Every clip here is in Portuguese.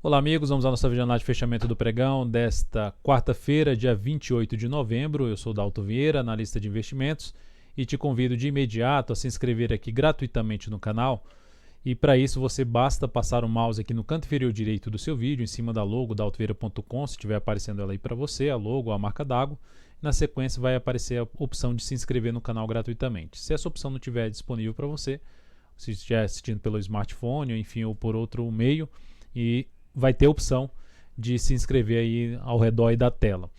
Olá amigos, vamos à nossa videoanálise de fechamento do pregão desta quarta-feira, dia 28 de novembro. Eu sou Dalton Vieira, analista de investimentos, e te convido de imediato a se inscrever aqui gratuitamente no canal. E para isso você basta passar o mouse aqui no canto inferior direito do seu vídeo, em cima da logo daltonvieira.com, se estiver aparecendo ela aí para você, a logo, a marca d'água. Na sequência vai aparecer a opção de se inscrever no canal gratuitamente. Se essa opção não estiver disponível para você, se estiver assistindo pelo smartphone, ou enfim, ou por outro meio, e vai ter a opção de se inscrever aí ao redor aí da tela.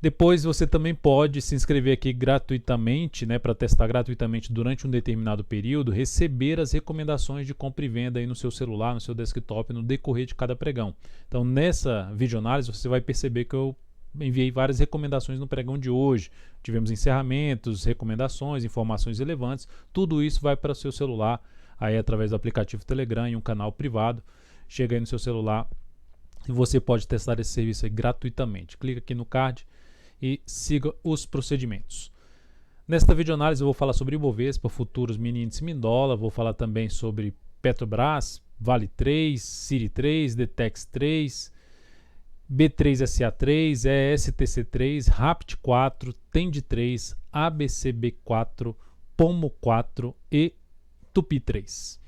Depois você também pode se inscrever aqui gratuitamente, para testar gratuitamente durante um determinado período, receber as recomendações de compra e venda aí no seu celular, no seu desktop, no decorrer de cada pregão. Então nessa videoanálise você vai perceber que eu enviei várias recomendações no pregão de hoje. Tivemos encerramentos, recomendações, informações relevantes, tudo isso vai para o seu celular, aí através do aplicativo Telegram e um canal privado. Chega aí no seu celular e você pode testar esse serviço aí gratuitamente. Clica aqui no card e siga os procedimentos. Nesta videoanálise eu vou falar sobre Ibovespa, futuros, mini índice Mindola, vou falar também sobre Petrobras, Vale 3, Siri 3, Detex 3, B3SA3, ESTC3, Rapt 4, Tend 3, ABCB 4, Pomo 4 e Tupi 3.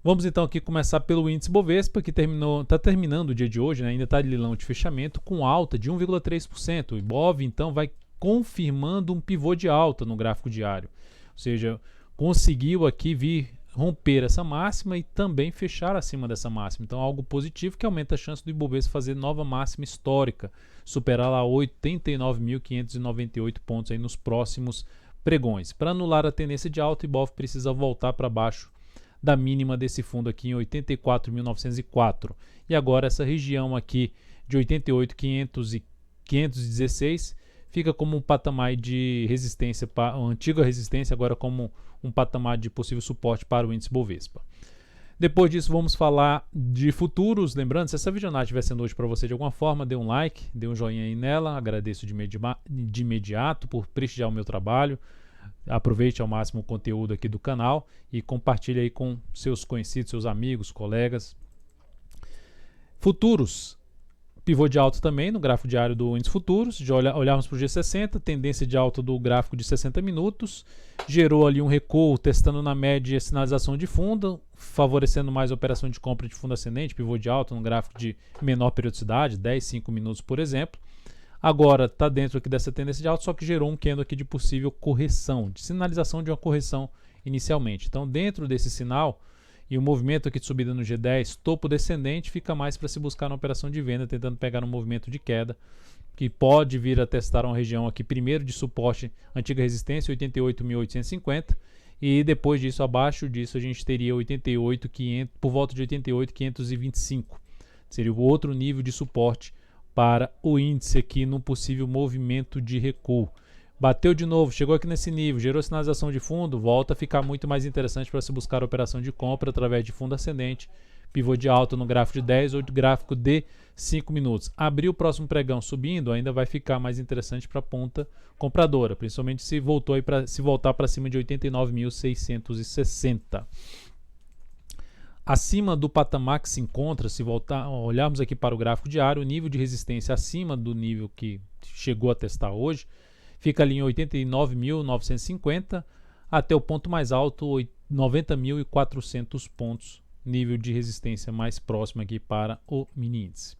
Vamos então aqui começar pelo índice Bovespa, que está terminando o dia de hoje, ainda está de leilão de fechamento, com alta de 1,3%. O Ibov então vai confirmando um pivô de alta no gráfico diário, ou seja, conseguiu aqui vir romper essa máxima e também fechar acima dessa máxima. Então algo positivo que aumenta a chance do Ibovespa fazer nova máxima histórica, superar lá 89.598 pontos aí nos próximos pregões. Para anular a tendência de alta, o Ibov precisa voltar para baixo da mínima desse fundo aqui em 84.904. E agora essa região aqui de 88.500 e 516 fica como um patamar de resistência, a antiga resistência, agora como um patamar de possível suporte para o índice Bovespa. Depois disso vamos falar de futuros. Lembrando, se essa videoanálise estiver sendo hoje para você de alguma forma, dê um like, dê um joinha aí nela. Agradeço de imediato por prestigiar o meu trabalho. Aproveite ao máximo o conteúdo aqui do canal e compartilhe aí com seus conhecidos, seus amigos, colegas. Futuros, pivô de alta também no gráfico diário do índice futuros. De olharmos para o G60, tendência de alta do gráfico de 60 minutos, gerou ali um recuo testando na média sinalização de fundo, favorecendo mais a operação de compra de fundo ascendente, pivô de alta no gráfico de menor periodicidade, 10, 5 minutos por exemplo. Agora está dentro aqui dessa tendência de alta, só que gerou um candle aqui de possível correção, de sinalização de uma correção inicialmente. Então dentro desse sinal e o movimento aqui de subida no G10, topo descendente, fica mais para se buscar uma operação de venda, tentando pegar um movimento de queda, que pode vir a testar uma região aqui primeiro de suporte, antiga resistência, 88.850, e depois disso, abaixo disso, a gente teria 88.500, por volta de 88.525. Seria o outro nível de suporte para o índice aqui no possível movimento de recuo. Bateu de novo, chegou aqui nesse nível, gerou sinalização de fundo, volta a ficar muito mais interessante para se buscar a operação de compra através de fundo ascendente, pivô de alta no gráfico de 10 ou de gráfico de 5 minutos. Abrir o próximo pregão subindo ainda vai ficar mais interessante para a ponta compradora, principalmente se voltar para cima de 89.660. Acima do patamar que se encontra, se olharmos aqui para o gráfico diário, o nível de resistência acima do nível que chegou a testar hoje, fica ali em 89.950 até o ponto mais alto, 90.400 pontos, nível de resistência mais próximo aqui para o mini índice.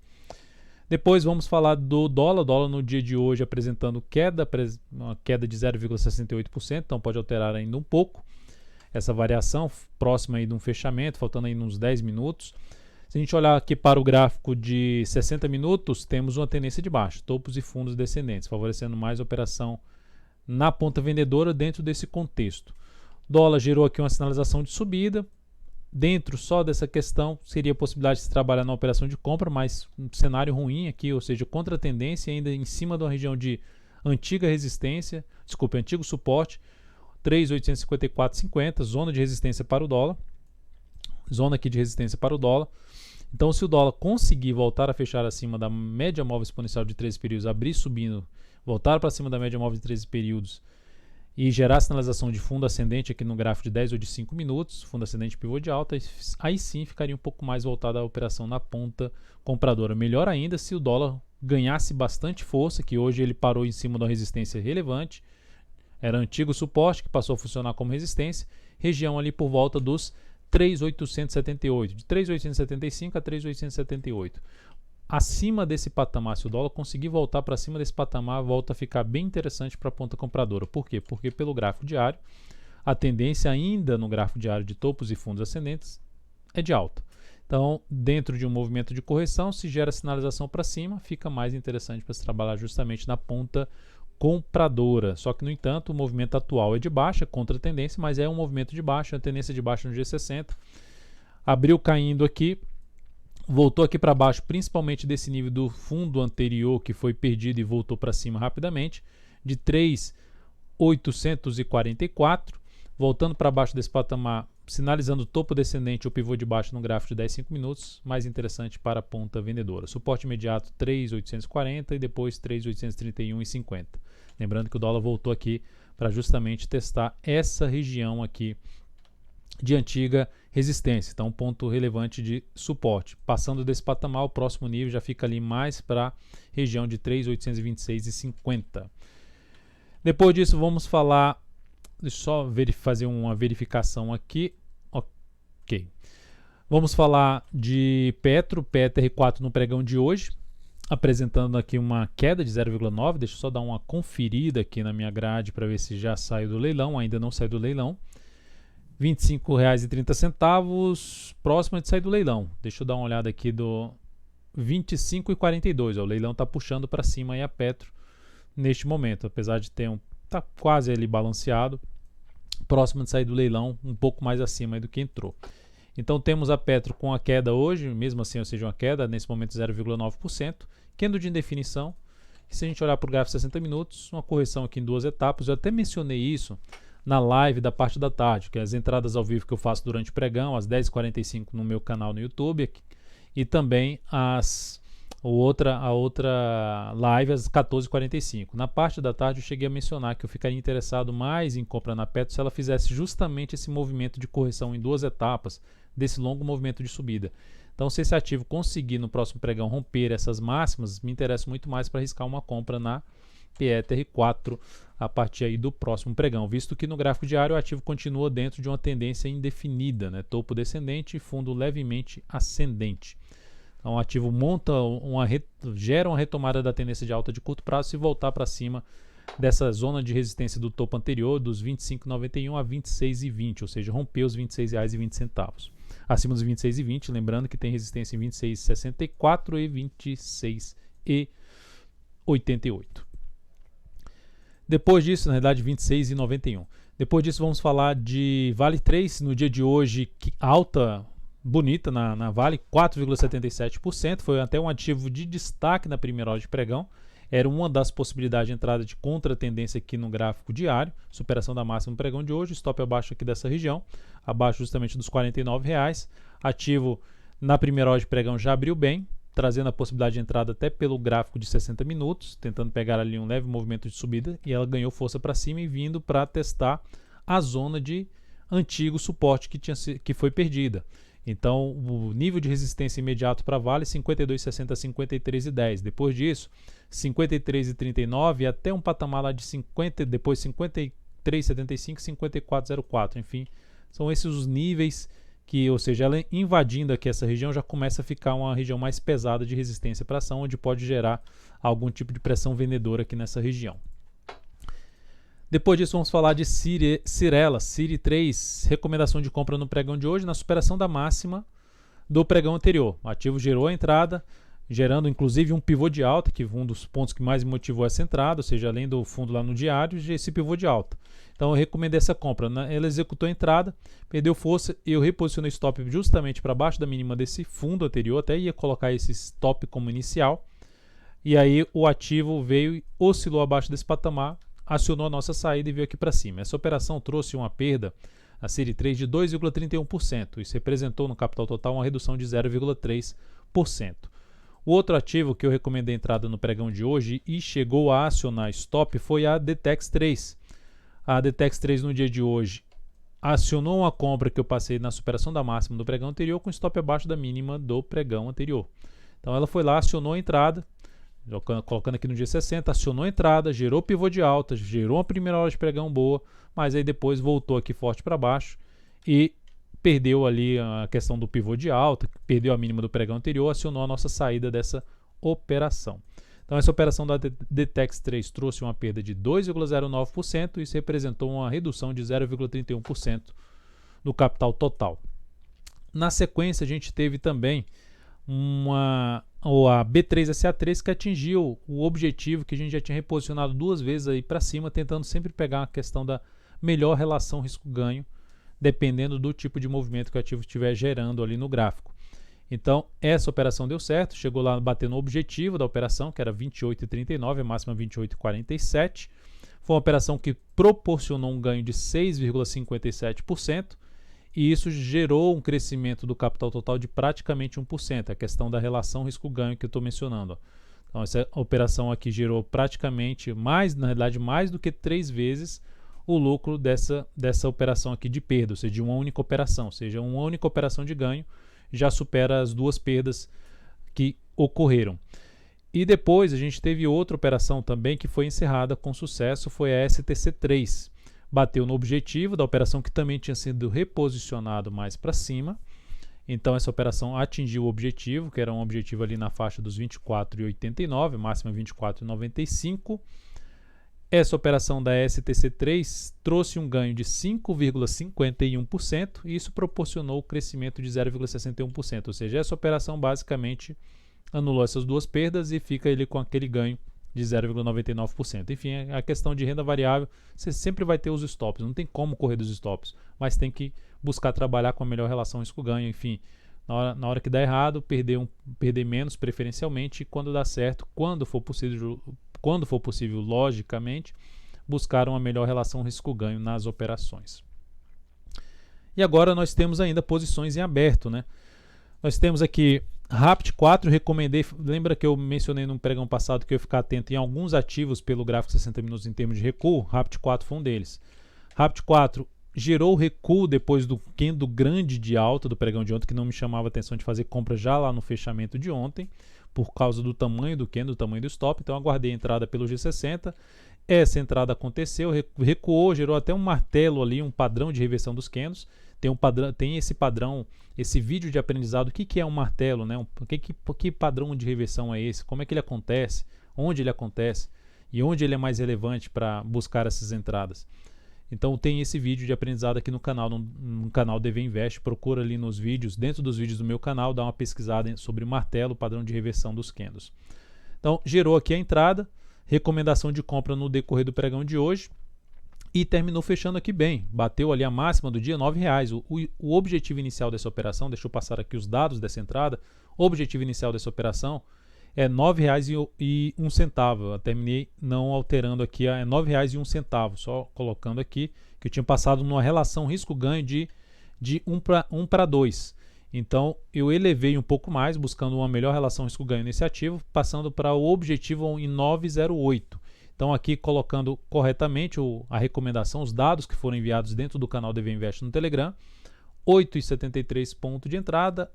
Depois vamos falar do dólar. O dólar no dia de hoje apresentando uma queda de 0,68%, então pode alterar ainda um pouco essa variação, próxima aí de um fechamento, faltando aí uns 10 minutos. Se a gente olhar aqui para o gráfico de 60 minutos, temos uma tendência de baixa, topos e fundos descendentes, favorecendo mais a operação na ponta vendedora dentro desse contexto. Dólar gerou aqui uma sinalização de subida. Dentro só dessa questão, seria a possibilidade de se trabalhar na operação de compra, mas um cenário ruim aqui, ou seja, contra a tendência, ainda em cima de uma região de antiga resistência, antigo suporte, 3.854,50, zona de resistência para o dólar. Zona aqui de resistência para o dólar. Então, se o dólar conseguir voltar a fechar acima da média móvel exponencial de 13 períodos, abrir subindo, voltar para cima da média móvel de 13 períodos e gerar sinalização de fundo ascendente aqui no gráfico de 10 ou de 5 minutos, fundo ascendente pivô de alta, aí sim ficaria um pouco mais voltada a operação na ponta compradora. Melhor ainda se o dólar ganhasse bastante força, que hoje ele parou em cima de uma resistência relevante, era antigo suporte que passou a funcionar como resistência, região ali por volta dos 3.878, de 3.875 a 3.878. Acima desse patamar, se o dólar conseguir voltar para cima desse patamar, volta a ficar bem interessante para a ponta compradora. Por quê? Porque pelo gráfico diário, a tendência ainda no gráfico diário de topos e fundos ascendentes é de alta. Então, dentro de um movimento de correção, se gera sinalização para cima, fica mais interessante para se trabalhar justamente na ponta compradora. Só que, no entanto, o movimento atual é de baixa, contra a tendência, mas é um movimento de baixa, a tendência de baixa no G60. Abriu caindo aqui, voltou aqui para baixo, principalmente desse nível do fundo anterior que foi perdido e voltou para cima rapidamente, de 3.844, voltando para baixo desse patamar, sinalizando o topo descendente ou pivô de baixo no gráfico de 10 5 minutos, mais interessante para a ponta vendedora. Suporte imediato 3.840 e depois 3.831,50. Lembrando que o dólar voltou aqui para justamente testar essa região aqui de antiga resistência, então um ponto relevante de suporte. Passando desse patamar, o próximo nível já fica ali mais para a região de 3.826,50. Depois disso, vamos falar, deixa eu só fazer uma verificação aqui. Ok. Vamos falar de Petro, PETR4 no pregão de hoje, apresentando aqui uma queda de 0,9. Deixa eu só dar uma conferida aqui na minha grade para ver se já saiu do leilão. Ainda não saiu do leilão. R$ 25,30, próxima de sair do leilão. Deixa eu dar uma olhada aqui do 25,42. O leilão está puxando para cima aí a Petro neste momento, apesar de ter tá quase ali balanceado, próximo de sair do leilão, um pouco mais acima do que entrou. Então temos a Petro com a queda hoje, mesmo assim, ou seja, uma queda nesse momento 0,9%, candle de indefinição. E se a gente olhar para o gráfico de 60 minutos, uma correção aqui em duas etapas. Eu até mencionei isso na live da parte da tarde, que é as entradas ao vivo que eu faço durante o pregão, às 10h45 no meu canal no YouTube, e também a outra live às 14h45. Na parte da tarde eu cheguei a mencionar que eu ficaria interessado mais em compra na Petro se ela fizesse justamente esse movimento de correção em duas etapas, desse longo movimento de subida. Então, se esse ativo conseguir no próximo pregão romper essas máximas, me interessa muito mais para arriscar uma compra na PETR4 a partir aí do próximo pregão, visto que no gráfico diário o ativo continua dentro de uma tendência indefinida, né? Topo descendente e fundo levemente ascendente. Então o ativo gera uma retomada da tendência de alta de curto prazo se voltar para cima dessa zona de resistência do topo anterior, dos 25,91 a 26,20, ou seja, rompeu os R$ 26,20. Acima dos 26,20, lembrando que tem resistência em 26,64 e 26,88. Depois disso, na realidade, 26,91. Depois disso, vamos falar de Vale 3. No dia de hoje, alta bonita na Vale, 4,77%. Foi até um ativo de destaque na primeira hora de pregão. Era uma das possibilidades de entrada de contra-tendência aqui no gráfico diário. Superação da máxima no pregão de hoje. Stop abaixo aqui dessa região. Abaixo justamente dos R$ 49,00. Ativo na primeira hora de pregão já abriu bem, trazendo a possibilidade de entrada até pelo gráfico de 60 minutos, tentando pegar ali um leve movimento de subida, e ela ganhou força para cima e vindo para testar a zona de antigo suporte que foi perdida. Então, o nível de resistência imediato para Vale, 52,60 a 53,10. Depois disso, 53,39 e até um patamar lá de 50, depois 53,75 e 54,04. Enfim, são esses os níveis que, ou seja, ela invadindo aqui essa região já começa a ficar uma região mais pesada de resistência para ação, onde pode gerar algum tipo de pressão vendedora aqui nessa região. Depois disso, vamos falar de Cirela, CIRI 3, recomendação de compra no pregão de hoje, na superação da máxima do pregão anterior. O ativo gerou a entrada, gerando inclusive um pivô de alta, que um dos pontos que mais motivou essa entrada, ou seja, além do fundo lá no diário, esse pivô de alta. Então eu recomendei essa compra, né? Ela executou a entrada, perdeu força e eu reposicionei o stop justamente para baixo da mínima desse fundo anterior, até ia colocar esse stop como inicial, e aí o ativo veio e oscilou abaixo desse patamar, acionou a nossa saída e veio aqui para cima. Essa operação trouxe uma perda, a CIRI 3, de 2,31%. Isso representou no capital total uma redução de 0,3%. O outro ativo que eu recomendei a entrada no pregão de hoje e chegou a acionar stop foi a DTEX 3. A Detex 3 no dia de hoje acionou uma compra que eu passei na superação da máxima do pregão anterior com stop abaixo da mínima do pregão anterior. Então ela foi lá, acionou a entrada, colocando aqui no dia 60, acionou a entrada, gerou pivô de alta, gerou uma primeira hora de pregão boa, mas aí depois voltou aqui forte para baixo e perdeu ali a questão do pivô de alta, perdeu a mínima do pregão anterior, acionou a nossa saída dessa operação. Então essa operação da Detex 3 trouxe uma perda de 2,09%, isso representou uma redução de 0,31% no capital total. Na sequência a gente teve também a B3SA3 que atingiu o objetivo que a gente já tinha reposicionado duas vezes aí para cima, tentando sempre pegar a questão da melhor relação risco-ganho, dependendo do tipo de movimento que o ativo estiver gerando ali no gráfico. Então, essa operação deu certo, chegou lá batendo o objetivo da operação, que era 28,39, a máxima 28,47. Foi uma operação que proporcionou um ganho de 6,57%, e isso gerou um crescimento do capital total de praticamente 1%, a questão da relação risco-ganho que eu estou mencionando. Então, essa operação aqui gerou praticamente mais, na realidade, mais do que 3 vezes o lucro dessa operação aqui de perda, ou seja, de uma única operação, ou seja, uma única operação de ganho já supera as duas perdas que ocorreram. E depois a gente teve outra operação também que foi encerrada com sucesso, foi a STC3. Bateu no objetivo da operação que também tinha sido reposicionado mais para cima. Então essa operação atingiu o objetivo, que era um objetivo ali na faixa dos 24,89, máxima 24,95. Essa operação da STC3 trouxe um ganho de 5,51% e isso proporcionou o crescimento de 0,61%. Ou seja, essa operação basicamente anulou essas duas perdas e fica ele com aquele ganho de 0,99%. Enfim, a questão de renda variável, você sempre vai ter os stops, não tem como correr dos stops, mas tem que buscar trabalhar com a melhor relação risco-ganho. Enfim, na hora que dá errado, perder menos preferencialmente, e quando dá certo, quando for possível, logicamente, buscar uma melhor relação risco-ganho nas operações. E agora nós temos ainda posições em aberto, né? Nós temos aqui RAPT 4, recomendei, lembra que eu mencionei no pregão passado que eu ia ficar atento em alguns ativos pelo gráfico 60 minutos em termos de recuo? RAPT 4 foi um deles. RAPT 4 gerou recuo depois do candle grande de alta do pregão de ontem, que não me chamava a atenção de fazer compra já lá no fechamento de ontem, por causa do tamanho do candle, do tamanho do stop. Então aguardei a entrada pelo G60, essa entrada aconteceu, recuou, gerou até um martelo ali, um padrão de reversão dos candles. Tem esse padrão, esse vídeo de aprendizado, o que é um martelo, né? Que padrão de reversão é esse, como é que ele acontece, onde ele acontece e onde ele é mais relevante para buscar essas entradas. Então tem esse vídeo de aprendizado aqui no canal, no canal DV Invest. Procura ali nos vídeos, dentro dos vídeos do meu canal, dá uma pesquisada sobre martelo, padrão de reversão dos candles. Então gerou aqui a entrada, recomendação de compra no decorrer do pregão de hoje e terminou fechando aqui bem. Bateu ali a máxima do dia, R$ 9,00. O objetivo inicial dessa operação, deixa eu passar aqui os dados dessa entrada, o objetivo inicial dessa operação é R$ 9,01. Eu terminei não alterando aqui, é R$ 9,01, só colocando aqui que eu tinha passado numa relação risco-ganho de 1 para 2. Então eu elevei um pouco mais, buscando uma melhor relação risco-ganho nesse ativo, passando para o objetivo em 9,08. Então aqui colocando corretamente a recomendação, os dados que foram enviados dentro do canal DV Invest no Telegram, 8,73 ponto de entrada,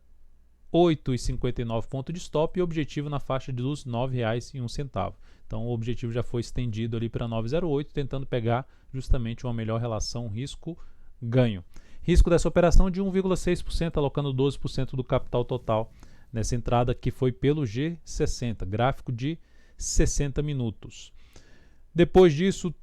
8,59 ponto de stop e objetivo na faixa dos R$ 9,01. Então o objetivo já foi estendido ali para 9,08, tentando pegar justamente uma melhor relação risco-ganho. Risco dessa operação de 1,6%, alocando 12% do capital total nessa entrada que foi pelo G60, gráfico de 60 minutos. Depois disso,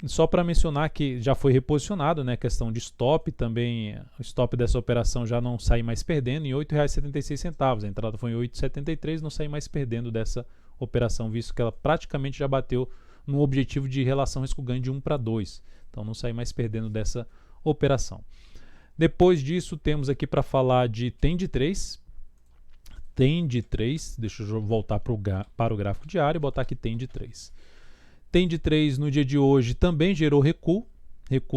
só para mencionar que já foi reposicionado, né, questão de stop, também o stop dessa operação já não sai mais perdendo em R$ 8,76. A entrada foi em 8,73, não sai mais perdendo dessa operação, visto que ela praticamente já bateu no objetivo de relação risco-ganho de 1 para 2. Então não sai mais perdendo dessa operação. Depois disso, temos aqui para falar de TEND3. TEND3, deixa eu voltar para o gráfico diário e botar aqui TEND3. TEND3 no dia de hoje também gerou recuo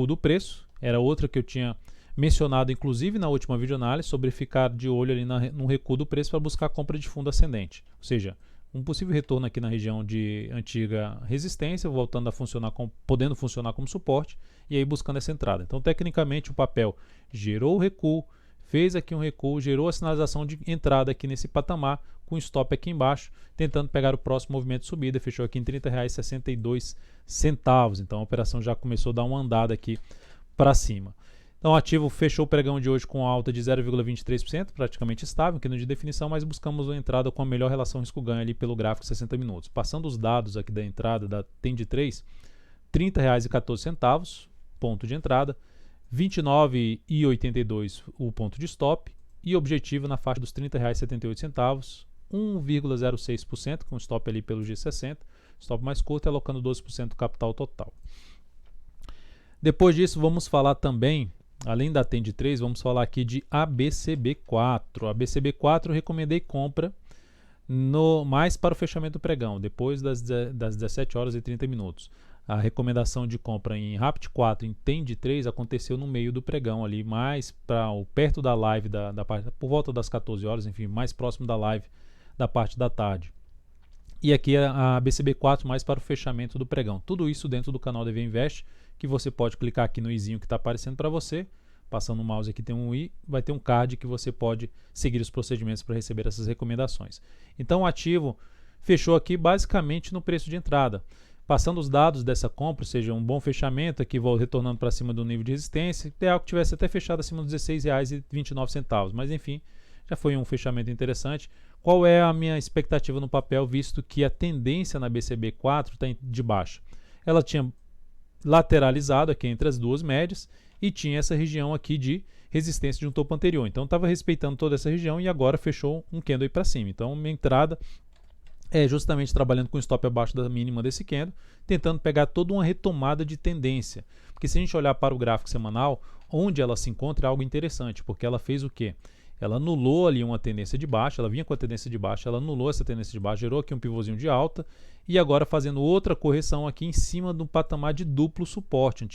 do preço. Era outra que eu tinha mencionado, inclusive na última videoanálise, sobre ficar de olho ali no recuo do preço para buscar compra de fundo ascendente. Ou seja, um possível retorno aqui na região de antiga resistência, voltando a funcionar podendo funcionar como suporte, e aí buscando essa entrada. Então, tecnicamente, o papel gerou o recuo, fez aqui um recuo, gerou a sinalização de entrada aqui nesse patamar, com stop aqui embaixo, tentando pegar o próximo movimento de subida, fechou aqui em R$ 30,62. Então, a operação já começou a dar uma andada aqui para cima. Então, o ativo fechou o pregão de hoje com alta de 0,23%, praticamente estável, aqui no de definição, mas buscamos uma entrada com a melhor relação risco-ganho ali pelo gráfico 60 minutos. Passando os dados aqui da entrada da TEND 3, R$ 30,14, ponto de entrada, R$ 29,82 o ponto de stop e objetivo na faixa dos R$ 30,78, 1,06%, com stop ali pelo G60, stop mais curto, alocando 12% do capital total. Depois disso, vamos falar também, além da TEND 3, vamos falar aqui de ABCB4. A ABCB4 eu recomendei compra mais para o fechamento do pregão, depois das 17 horas e 30 minutos. A recomendação de compra em RAPT 4 em TEND 3 aconteceu no meio do pregão ali, mais perto da live, por volta das 14 horas, enfim, mais próximo da live da parte da tarde. E aqui a BCB4 mais para o fechamento do pregão. Tudo isso dentro do canal DV Invest, que você pode clicar aqui no izinho que está aparecendo para você. Passando o mouse aqui tem um i, vai ter um card que você pode seguir os procedimentos para receber essas recomendações. Então o ativo fechou aqui basicamente no preço de entrada. Passando os dados dessa compra, ou seja, um bom fechamento aqui, retornando para cima do nível de resistência, ideal que tivesse até fechado acima dos R$ 16,29, mas enfim, já foi um fechamento interessante. Qual é a minha expectativa no papel, visto que a tendência na BCB4 está de baixa? Ela tinha lateralizado aqui entre as duas médias e tinha essa região aqui de resistência de um topo anterior. Então estava respeitando toda essa região e agora fechou um candle aí para cima. Então minha entrada é justamente trabalhando com stop abaixo da mínima desse candle, tentando pegar toda uma retomada de tendência. Porque se a gente olhar para o gráfico semanal, onde ela se encontra é algo interessante, porque ela fez o quê? Ela anulou ali uma tendência de baixa, ela vinha com a tendência de baixa, ela anulou essa tendência de baixa, gerou aqui um pivôzinho de alta e agora fazendo outra correção aqui em cima do patamar de duplo suporte,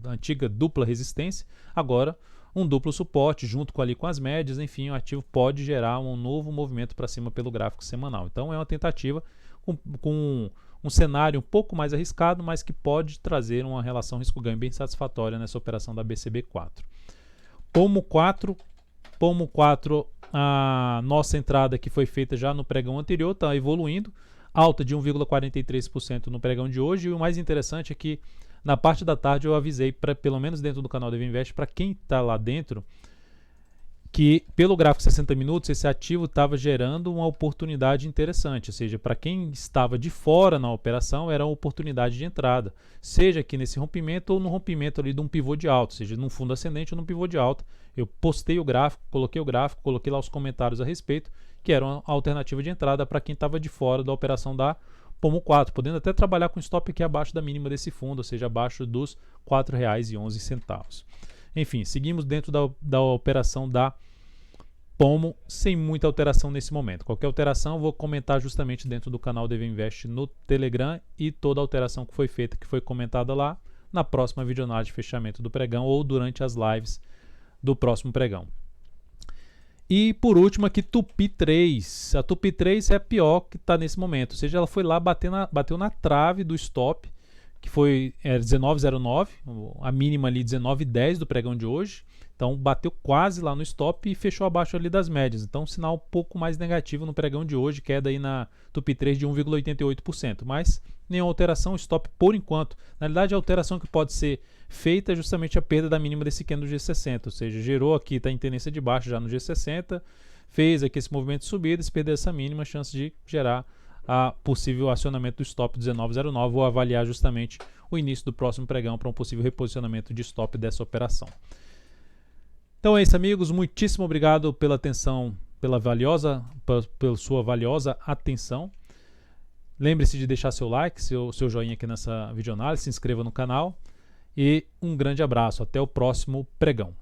antiga dupla resistência, agora um duplo suporte junto com as médias, enfim, o ativo pode gerar um novo movimento para cima pelo gráfico semanal. Então é uma tentativa com um cenário um pouco mais arriscado, mas que pode trazer uma relação risco-ganho bem satisfatória nessa operação da BCB4. Pomo 4, a nossa entrada que foi feita já no pregão anterior, está evoluindo, alta de 1,43% no pregão de hoje, e o mais interessante é que na parte da tarde eu avisei, pelo menos dentro do canal DV Invest, para quem está lá dentro, que pelo gráfico 60 minutos esse ativo estava gerando uma oportunidade interessante, ou seja, para quem estava de fora na operação era uma oportunidade de entrada, seja aqui nesse rompimento ou no rompimento ali de um pivô de alta, seja num fundo ascendente ou num pivô de alta. Eu postei o gráfico, coloquei lá os comentários a respeito, que era uma alternativa de entrada para quem estava de fora da operação da Pomo 4, podendo até trabalhar com stop aqui abaixo da mínima desse fundo, ou seja, abaixo dos R$ 4,11. Enfim, seguimos dentro da operação da Pomo, sem muita alteração nesse momento. Qualquer alteração eu vou comentar justamente dentro do canal DV Invest no Telegram, e toda alteração que foi feita, que foi comentada lá, na próxima videoanálise de fechamento do pregão ou durante as lives do próximo pregão. E por último aqui, Tupi 3. A Tupi 3 é a pior que está nesse momento, ou seja, ela foi lá, bateu na trave do stop, que foi 19,09, a mínima ali 19,10 do pregão de hoje. Então bateu quase lá no stop e fechou abaixo ali das médias. Então um sinal um pouco mais negativo no pregão de hoje, queda aí na Tupi 3 de 1,88%. Mas nenhuma alteração, stop por enquanto. Na realidade a alteração que pode ser feita é justamente a perda da mínima desse candle do G60. Ou seja, gerou aqui, está em tendência de baixa já no G60, fez aqui esse movimento de subida, se perder essa mínima, chance de gerar a possível acionamento do stop 19,09 ou avaliar justamente o início do próximo pregão para um possível reposicionamento de stop dessa operação. Então é isso, amigos, muitíssimo obrigado pela atenção, pela sua valiosa atenção. Lembre-se de deixar seu like, seu joinha aqui nessa videoanálise, se inscreva no canal e um grande abraço, até o próximo pregão.